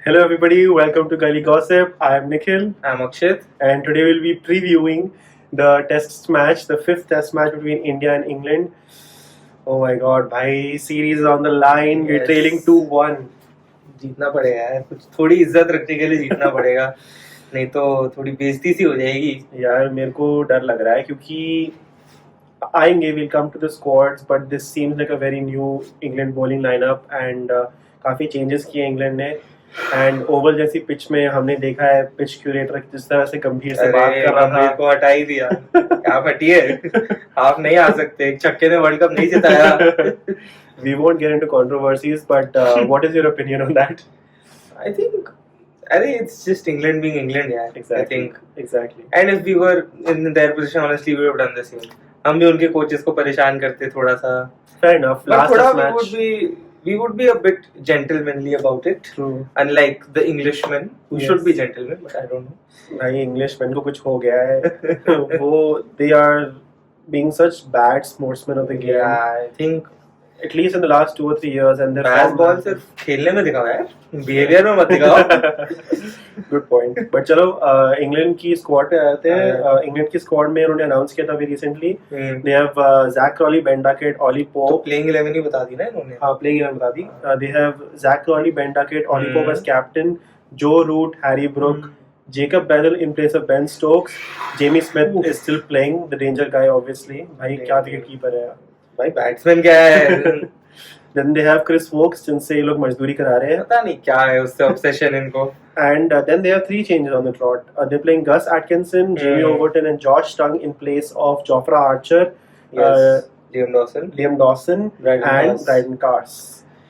Hello, everybody. Welcome to Gully Gossip. I am Nikhil, I'm Akshit. and today we'll be previewing the test match, the fifth test match between India and England. Oh my God, bhai, series is on the line. We're Yes. trailing 2-1. जीतना पड़ेगा यार, कुछ थोड़ी इज्जत रखने के लिए जीतना पड़ेगा, नहीं तो थोड़ी बेइज्जती सी हो जाएगी। यार मेरे को डर लग रहा है क्योंकि आएंगे, we'll come to the squads, but this seems like a very new England bowling lineup and काफी changes किए इंग्लैंड ने एंड ओवल जैसी पिच में हमने देखा है पिच क्यूरेटर जिस तरह से गंभीर से बात कर रहा था, मेरे को हटा ही दिया। क्या फटी है, आप नहीं आ सकते, एक छक्के ने वर्ल्ड कप नहीं जिताया। We won't get into controversies, but what is your opinion on that? I think it's just England being England, yeah. Exactly. I think Exactly. And if we were in their position, honestly, we would have done the same. हम भी उनके coaches को परेशान करते थोड़ा सा। Fair enough. But Last थोड़ा test match. we would be a bit gentlemanly about it. True. Unlike the Englishmen, who Yes. should be gentlemen, but I don't know. भाई Englishman को कुछ हो गया है। वो they are being such bad sportsmen of the game. Yeah, I think At least in the last 2 or 3 years, and their bat form ball has- सिर्फ खेलने में दिखाओ यार, बिहेवियर में मत दिखाओ। Good point. But चलो इंग्लैंड की स्क्वाड पे आते हैं। इंग्लैंड की स्क्वाड में उन्होंने अनाउंस किया था अभी recently. They have Zach Crawley, Ben Duckett, Ollie तो Pope. प्लेइंग 11 ही बता दी ना इन्होंने। हाँ, प्लेइंग 11 बता दी। They have Zach Crawley, Ben Duckett, Ollie Pope as captain, Joe Root, Harry Brook, Jacob Bedell in place of Ben Stokes. Jamie Smith is still playing, the danger guy obviously. भाई क्या wicket keeper है यार। भाई batsman क्या है? Then they have Chris Wokes जिनसे ये लोग मजदूरी करा रहे हैं। पता नहीं क्या है उससे ऑब्सेशन इनको। And then they have 3 changes on the trot. They're playing Gus Atkinson, Jamie Overton, and Josh Tongue in place of Jofra Archer, Yes, Liam Dawson, Liam Dawson, Brydon and Cars. Brydon Cars.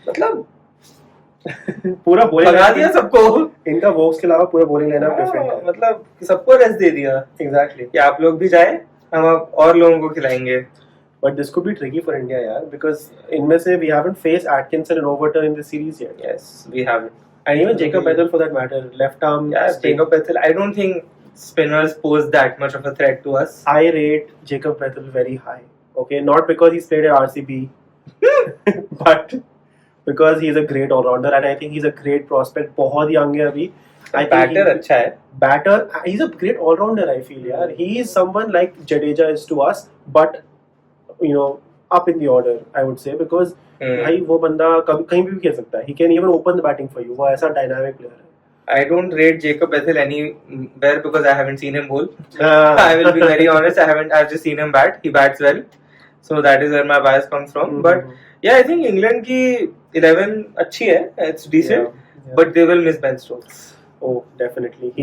मतलब पूरा bowling भगा दिया सबको। इनका Woakes के अलावा पूरा bowling lineup different है। मतलब सबको रेस्ट दे दिया। Exactly. कि आप लोग भी जाएं, हम अब और लोगों को खिलाएंगे। But this could be tricky for India, यार, because इनमें से we haven't faced Atkinson and Overton in the series yet. Yes, we have it. And even Jacob Bedell for that matter, left arm. Yeah, spin. Jacob Bethel. I don't think spinners pose that much of a threat to us. I rate Jacob Bedell very high. Okay, not because he's played at RCB, but because he's a great all-rounder and I think he's a great prospect. बहुत young है अभी. I think batter अच्छा है। Batter, he's a great all-rounder. I feel, यार. He is someone like Jadeja is to us, but you know, up in the order, I would say, because भाई वो बंदा कभी कहीं भी खेल सकता है. He can even open the batting for you. वो ऐसा dynamic player है. I don't rate Jacob Bethel anywhere because I haven't seen him bowl. I will be very honest. I've just seen him bat. He bats well, so that is where my bias comes from. But yeah, I think England की 11 अच्छी है. It's decent, Yeah. but they will miss Ben Stokes. Oh, definitely.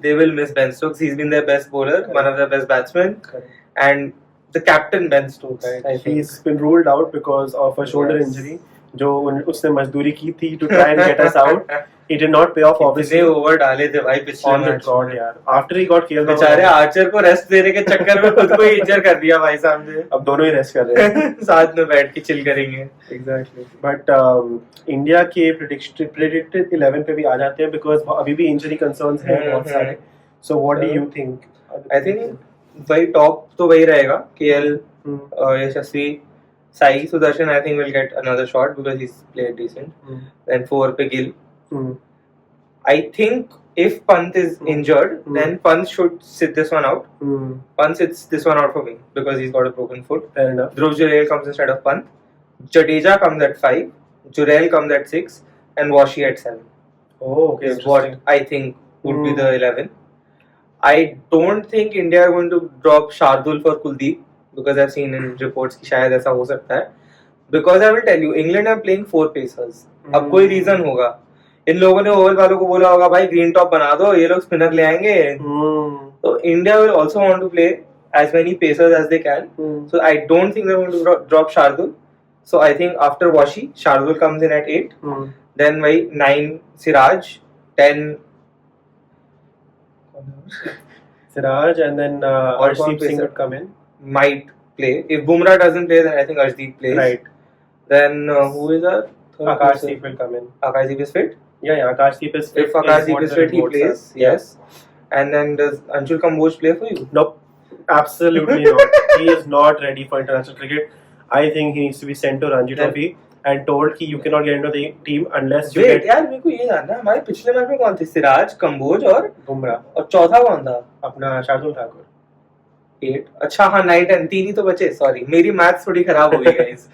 They will miss Ben Stokes. He's been their best bowler, one of their best batsmen, Correct. and the captain Ben Stokes. I think. He's been ruled out because of a shoulder Yes. injury. जो उसने मजदूरी की थी to try and get us out. It did not pay off, obviously. कितने over डाले थे भाई पिछले On the मैच trot, में। यार. After he got killed, बेचारे आर्चर को रेस्ट देने के चक्कर में खुद को ही इंजर कर दिया भाई साहब अब दोनों ही रेस्ट कर रहे हैं. ने। साथ में बैठ के चिल करेंगे। Exactly. But इंडिया के predicted 11 पे भी आ जाते हैं because अभी भी इंजरी concerns हैं बहुत सारे. So what do you think? I think वही टॉप तो वही रहेगा KL Yashasvi Sai Sudharsan I think will get another shot because he is played decent then 4 पे Gill I think if Pant is injured then Pant should sit this one out. Pant sits this one out for me because he's got a broken foot. Fair enough. Dhruv Jurel comes instead of Pant. Jadeja comes at 5, Jurel comes at 6 and Washi at 7. Oh, okay. Is what I think would be the 11. I don't think India are going to drop Shardul for Kuldeep because I've seen in reports कि शायद ऐसा हो सकता है. Because I will tell you, England are playing 4 pacers. अब कोई reason होगा. इन लोगों ने ओवल वालों को बोला होगा भाई ग्रीन टॉप बना दो, ये लोग स्पिनर ले आएंगे. तो India will also want to play as many pacers as they can. So I don't think they're going to drop Shardul. So I think after Washi, Shardul comes in at 8. Then by 9 Siraj, 10 Siraj and then Or Arshdeep one Singh pacer. would come in. might play. If Bumrah doesn't play, then I think Arshdeep plays. Right. Then who is our third Akashdeep will come in. Akashdeep is fit. Yeah, Akashdeep is fit. If Akashdeep is fit, he reports plays. are. Yes. And then does Anshul Kamboj play for you? Nope. Absolutely not. He is not ready for international cricket. I think he needs to be sent to Ranji Then- Trophy. and told कि you cannot get into the team unless you wait get यार, मेरे को ये जानना है, हमारे पिछले match में कौन थे? सिराज, कंबोज और बुमराह, चौथा कौन था? अपना शार्दुल ठाकुर. 8, अच्छा हाँ 9 10, 3 ही तो बचे, सॉरी मेरी मैथ्स थोड़ी खराब हो गई गाइस.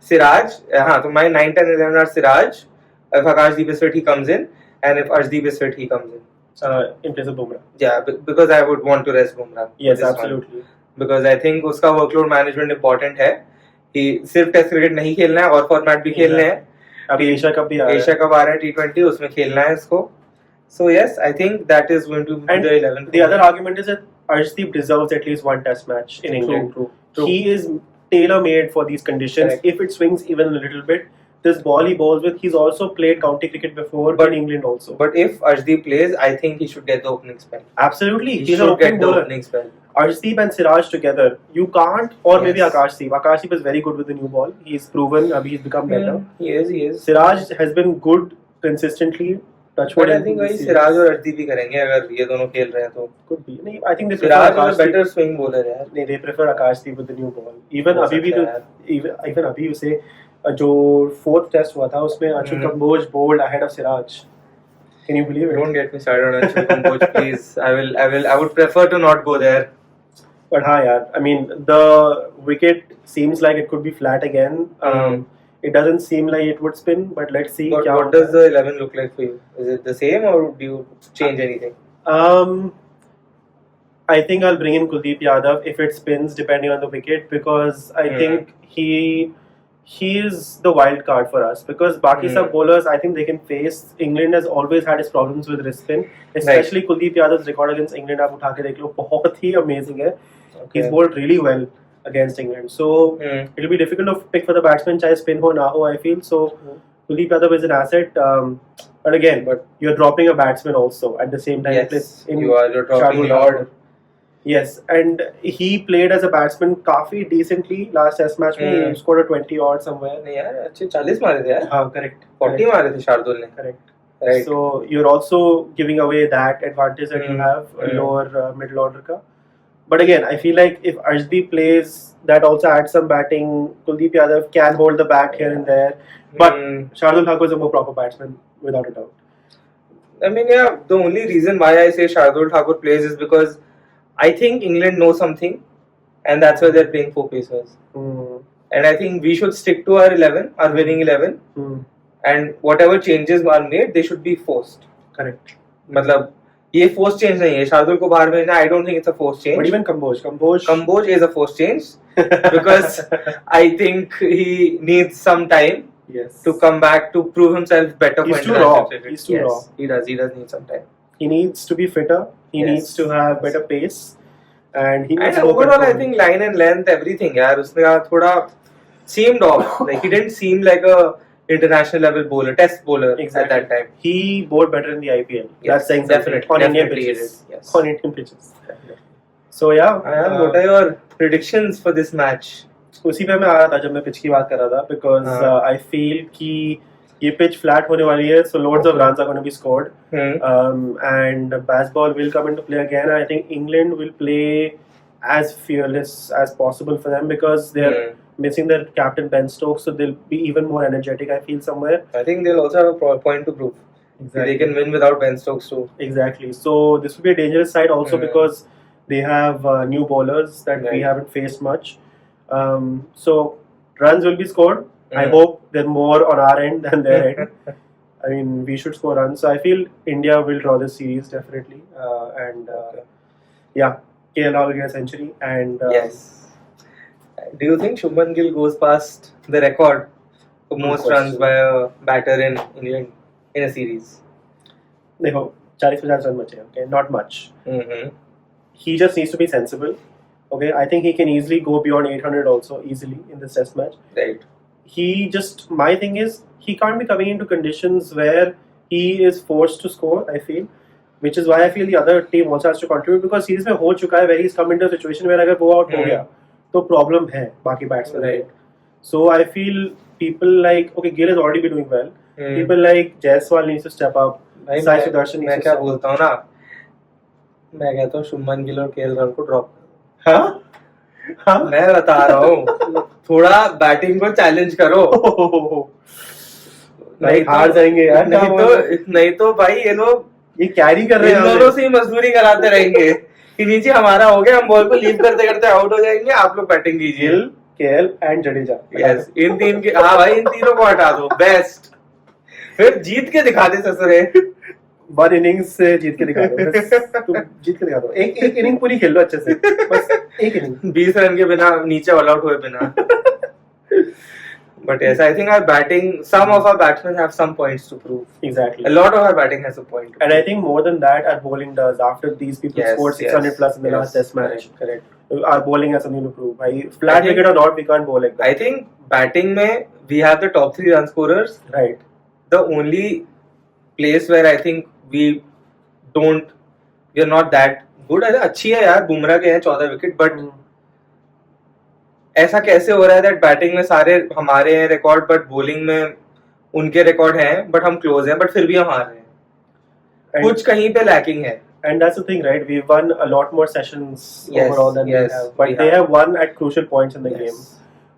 सिराज, हाँ, तो my 9 10 11 are Siraj. If Akashdeep is fit, he comes in, and if Arshdeep is fit, he comes in. In place of Bumrah. Yeah, because I would want to rest Bumrah. Yes, this absolutely. one. Because I think उसका workload management important है. कि सिर्फ test cricket नहीं खेलना है और format भी खेलने हैं. अभी एशिया कप भी आ रहा है. एशिया कप आ रहा है, T20 उसमें खेलना है इसको. So yes, I think that is going to be And the 11. the other argument is that Arshdeep deserves at least one test match in England. True. He is tailor-made for these conditions. Correct. If it swings even a little bit, this ball he bowls with, he's also played county cricket before, but in England also. But if Arshdeep plays, I think he should get the opening spell. Absolutely, He he's an should opening get the bowler. opening spell. Arshdeep and Siraj together, you can't, or maybe Yes. Akashdeep. Akashdeep is very good with the new ball. He's proven, he's become better. He is. Siraj has been good consistently. But I think वही सिराज और अर्शदीप ही करेंगे अगर ये दोनों खेल रहे हैं तो. could be. नहीं, I think they prefer Siraj is a Akashdeep. better swing bowler यार. नहीं, they prefer Akashdeep with the new ball. Even हो अभी भी सकता तो even अभी उसे जो fourth test हुआ था उसमें Anshul Kamboj bowled ahead of Siraj. Can you believe it? Don't get me started on Anshul Kamboj, please. I would prefer to not go there. But हाँ यार, I mean the wicket seems like it could be flat again. It doesn't seem like it would spin, but let's see. But क्या what होता does the 11 look like for you? Is it the same or do you change anything? है. I think I'll bring in Kuldeep Yadav if it spins, depending on the wicket, because I think he is the wild card for us. Because Baki sab bowlers, I think they can face. England has always had its problems with wrist spin, especially Kuldeep Yadav's record against England. आप उठा के देख लो, बहुत ही amazing है. He's bowled really well against England, so it'll be difficult to pick for the batsman, चाहे spin हो ना हो. I feel so. Kuldeep Yadav is an asset, but again, you're dropping a batsman also at the same time. Yes, you're dropping Lord. Yes, and he played as a batsman काफी decently last test match में. He scored a 20 odd somewhere. नहीं यार, अच्छे 40 मारे थे यार. हाँ, correct. 40 मारे थे शार्दुल ने. Correct. Right. So you're also giving away that advantage that you have, lower middle order ka. But again, I feel like if Arshdeep plays, that also adds some batting. Kuldeep Yadav can hold the bat here and there. But Shardul Thakur is a more proper batsman, without a doubt. I mean, yeah, the only reason why I say Shardul Thakur plays is because I think England knows something, and that's why they're playing 4 pacers. And I think we should stick to our 11, our winning 11. And whatever changes are made, they should be forced. Correct. मतलब ये forced change नहीं है. शार्दुल को बाहर भेजना, I don't think it's a forced change. But even Kamboj is a forced change because I think he needs some time to come back to prove himself better. He's too raw. He's too raw. He does need some time. He needs to be fitter. He needs to have better pace. And he needs overall, I think line and length, everything. यार उसने थोड़ा seemed off. Like he didn't seem like a international level bowler, test bowler at that time. He bowled better in the IPL. Yes, that's saying definitely on Indian pitches. Yes. On Indian pitches. So yeah. What are your predictions for this match? उसी पे मैं आ रहा था जब मैं pitch की बात कर रहा था, because I feel कि ये pitch flat होने वाली है, so loads of runs are going to be scored, and Bazball will come into play again. And I think England will play as fearless as possible for them because they're missing their captain Ben Stokes, so they'll be even more energetic. I feel somewhere. I think they'll also have a point to prove. Exactly. They can win without Ben Stokes too. Exactly. So this will be a dangerous side also because they have new bowlers that we haven't faced much. So runs will be scored. I hope they're more on our end than their end. I mean, we should score runs. So I feel India will draw this series definitely. Yeah, KL Rahul will get a century. And yes. Do you think Shubman Gill goes past the record for most runs by a batter in England in a series? देखो 40-50 run बचे, okay, not much. He just needs to be sensible. Okay, I think he can easily go beyond 800 also easily in this test match. Right. My thing is, he can't be coming into conditions where he is forced to score, I feel, which is why I feel the other team also has to contribute because series में हो चुका है where he's come into a situation where अगर वो out हो गया तो problem है बाकी batsmen. Right. So I feel people like, okay, Gill has already been doing well. People like Jaiswal needs to step up. Sai Sudarshan needs to step up. मैं क्या बोलता हूँ ना, मैं कहता हूँ शुभमन गिल और केएल राहुल को ड्रॉप. हाँ? हाँ? मैं बता रहा हूँ, थोड़ा बैटिंग को चैलेंज करो। भाई हार जाएंगे यार, नहीं तो भाई ये लोग ये कैरी कर रहे इन हैं दोनों से ही मजदूरी कराते रहेंगे कि नीचे हमारा हो गया, हम बॉल को लीव करते करते आउट हो जाएंगे, आप लोग बैटिंग कीजिए। Gill, KL and Jadeja. Yes, इन तीन के, हाँ भाई इन तीनों को हटा दो, बेस्ट। फिर जीत के दिखा दे ससुरे। वन इनिंग्स से जीत के दिखा दो बस, तुम जीत के दिखा दो, एक इनिंग पूरी खेल लो अच्छे से, बस एक इनिंग। 20 रन के बिना, नीचे ऑल आउट हुए बिना। But yes, I think our batting, some of our batsmen have some points to prove. Exactly. A lot of our batting has a point to And I prove. think more than that, our bowling does. After these people Yes, scored 600 yes, plus in the yes, last Test match, correct. our bowling has something to prove. Bhai, flat I think- wicket or not, we can't bowl like that. I think batting mein we have the top 3 run scorers. Right. The only place where I think we are not that good. अच्छी है यार, बुमराह के हैं 14 wicket, but ऐसा कैसे हो रहा है दैट बैटिंग में सारे हमारे हैं रिकॉर्ड, बट बॉलिंग में उनके रिकॉर्ड हैं, बट हम क्लोज हैं, बट फिर भी हम हार रहे हैं। And, कुछ कहीं पे लैकिंग है। and that's the thing, right? We've won a lot more sessions Yes, overall than yes, they have. But we they have. have won at crucial points in the Yes. game,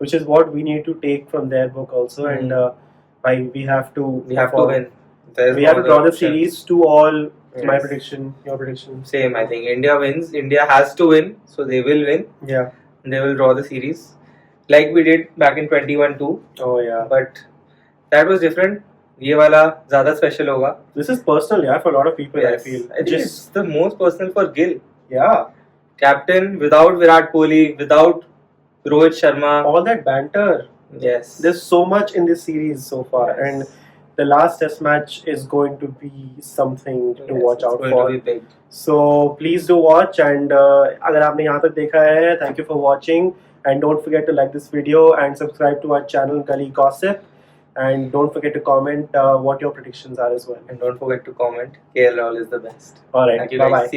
which is what we need to take from their book also. And bhai, we have to We have to perform. win. There is We no have to other draw the option. series to all. My Yes. prediction, your prediction. Same, I think India wins. India has to win, so they will win. Yeah. They will draw the series, like we did back in 21-2. Oh yeah. But that was different. ये वाला ज़्यादा special होगा. This is personal, yeah, for a lot of people. Yes. I feel. I think it's the most personal for Gill. Yeah. Captain without Virat Kohli, without Rohit Sharma. All that banter. Yes. There's so much in this series so far, Yes. and the last Test match is going to be something to Yes, watch it's out going for. to be big. So please do watch, and अगर आपने यहाँ तक देखा है, thank you for watching, and don't forget to like this video and subscribe to our channel Gully Gossip, and don't forget to comment what your predictions are as well. And don't forget to comment. KL Rahul is the best. All right, Thank you bye guys. bye. See